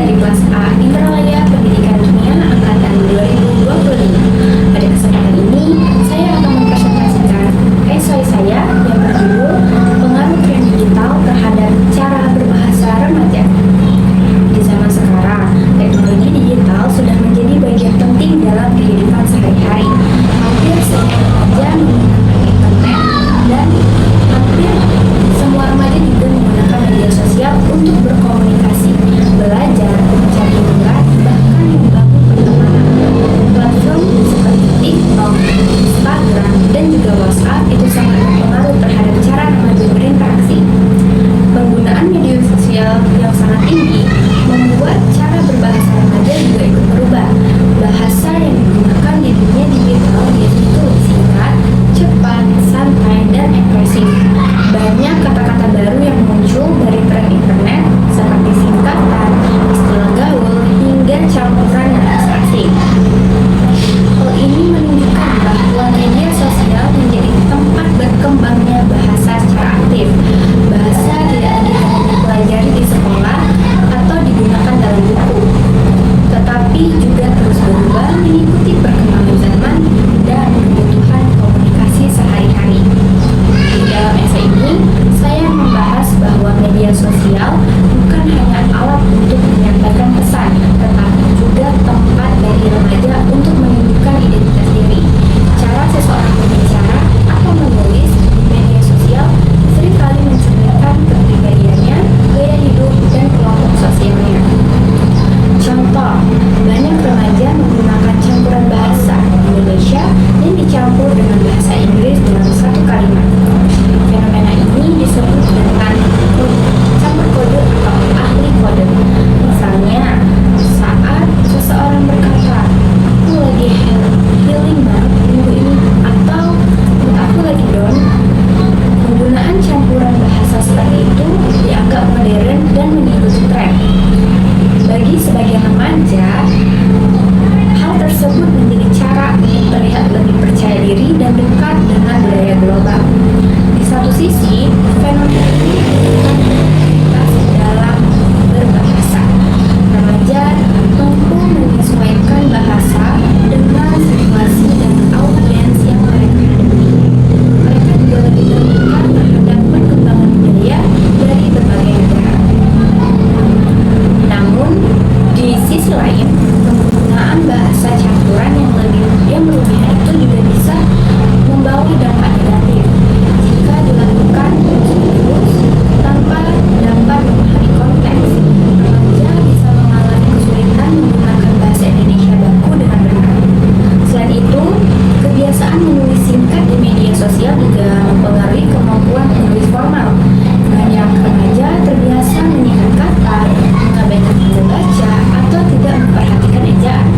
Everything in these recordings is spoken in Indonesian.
dari kelas A Indralaya Pendidikan Kimia Angkatan 2025. Pada kesempatan ini, saya akan mempresentasikan esai saya yang berjudul Pengaruh Tren Digital Terhadap Cara Berbahasa Remaja. Di zaman sekarang, teknologi digital sudah menjadi bagian penting dalam kehidupan sehari-hari. Hampir semua remaja menggunakan internet dan hampir semua remaja juga menggunakan media sosial untuk berkomunikasi, belajar, mencari hiburan, bahkan membangun pertemanan. Platform seperti TikTok, Instagram, dan juga WhatsApp itu sangat berpengaruh terhadap cara remaja berinteraksi. Penggunaan media sosial yang sangat tinggi membuat cara berbahasa remaja juga ikut berubah. Bahasa yang digunakan di dunia digital yaitu singkat, cepat, santai, dan ekspresif. Banyak kata-kata baru yang muncul dari tren internet seperti singkatan, istilah gaul, hingga campuran bahasa asing. Hal ini menunjukkan bahwa media sosial menjadi tempat berkembangnya bahasa secara aktif. Bahasa tidak lagi hanya dipelajari di sekolah atau digunakan dalam buku, tetapi juga terus berubah mengikuti perkembangan zaman dan kebutuhan komunikasi sehari-hari. Di dalam esai ini, saya membahas bahwa media sosial bukan hanya alat untuk menyampaikan pesan, tetapi juga tempat bagi remaja untuk menunjukkan identitas diri. Cara seseorang berbicara atau menulis di media sosial seringkali mencerminkan kepribadiannya, gaya hidup, dan kelompok sosialnya. Contoh, banyak remaja menggunakan campuran bahasa Indonesia yang dicampur dengan bahasa Inggris dalam satu kalimat. Fenomena ini disebut dengan campur kode atau ahli kode. Misalnya, saat seseorang berkata, "Aku lagi healing banget minggu ini," atau "Aku lagi down," penggunaan campuran bahasa seperti itu dianggap modern dan mengikuti tren. Bagi sebagian remaja, hal tersebut menjadi cara untuk terlihat lebih percaya diri dan dekat dengan budaya global. Di satu sisi, fenomena ini menunjukkan dalam berbahasa. Remaja mampu menyesuaikan bahasa dengan situasi dan audiens yang mereka hadapi. Mereka juga lebih terbuka terhadap perkembangan budaya dari berbagai negara. Namun, di sisi lain, penggunaan bahasa campuran yang berlebihan itu juga bisa membawa dampak negatif. Jika dilakukan terus-menerus tanpa dapat memahami konteks, remaja bisa mengalami kesulitan menggunakan bahasa Indonesia baku dengan benar. Selain itu, kebiasaan menulis singkat di media sosial juga mempengaruhi kemampuan menulis formal. Banyak remaja terbiasa menyingkat kata, mengabaikan tanda baca, atau tidak memperhatikan ejaan.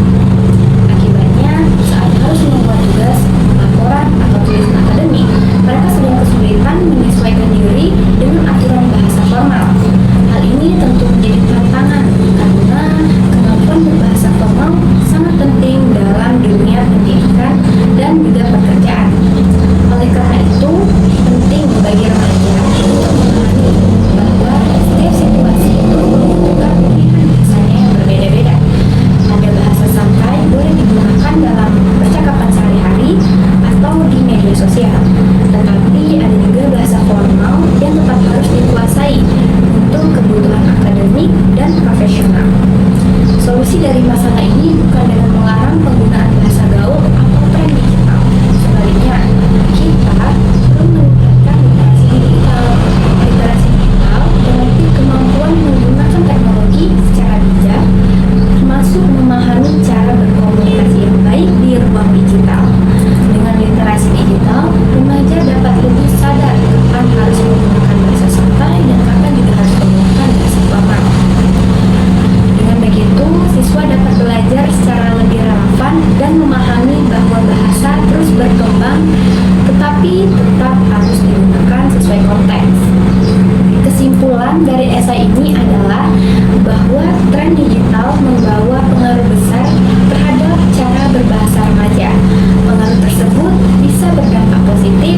Akibatnya, saat harus membuat tugas, laporan, atau tulisan akademik, mereka sedang kesulitan menyesuaikan diri dengan aturan bahasa formal. Hal ini tentu menjadi tantangan karena kemampuan berbahasa formal sangat penting dalam dunia pendidikan dan juga pekerjaan. Oleh karena itu, penting bagi remaja untuk memahami bahwa setiap situasi itu membutuhkan pilihan bahasanya yang berbeda-beda. Ada bahasa santai boleh digunakan dalam percakapan sehari-hari atau di media sosial, tetapi ada juga bahasa formal yang tetap harus dikuasai untuk kebutuhan akademik dan profesional. Solusi dari masalah ini bukan dengan melarang penggunaan bahasa gaul atau tren digital. Sebaliknya, kita perlu meningkatkan literasi digital. Literasi digital berarti kemampuan menggunakan teknologi secara bijak, termasuk memahami cara berkomunikasi yang baik di ruang digital. Dengan literasi digital, remaja dapat lebih sadar kapan harus menggunakan bahasa santai dan kapan juga harus menggunakan bahasa formal. Dengan begitu, siswa dapat belajar secara lebih relevan dan memahami bahwa bahasa terus berkembang, tetapi tetap harus digunakan sesuai konteks. Kesimpulan dari esai ini adalah bahwa tren digital membawa pengaruh besar terhadap cara berbahasa remaja. Pengaruh tersebut bisa berdampak positif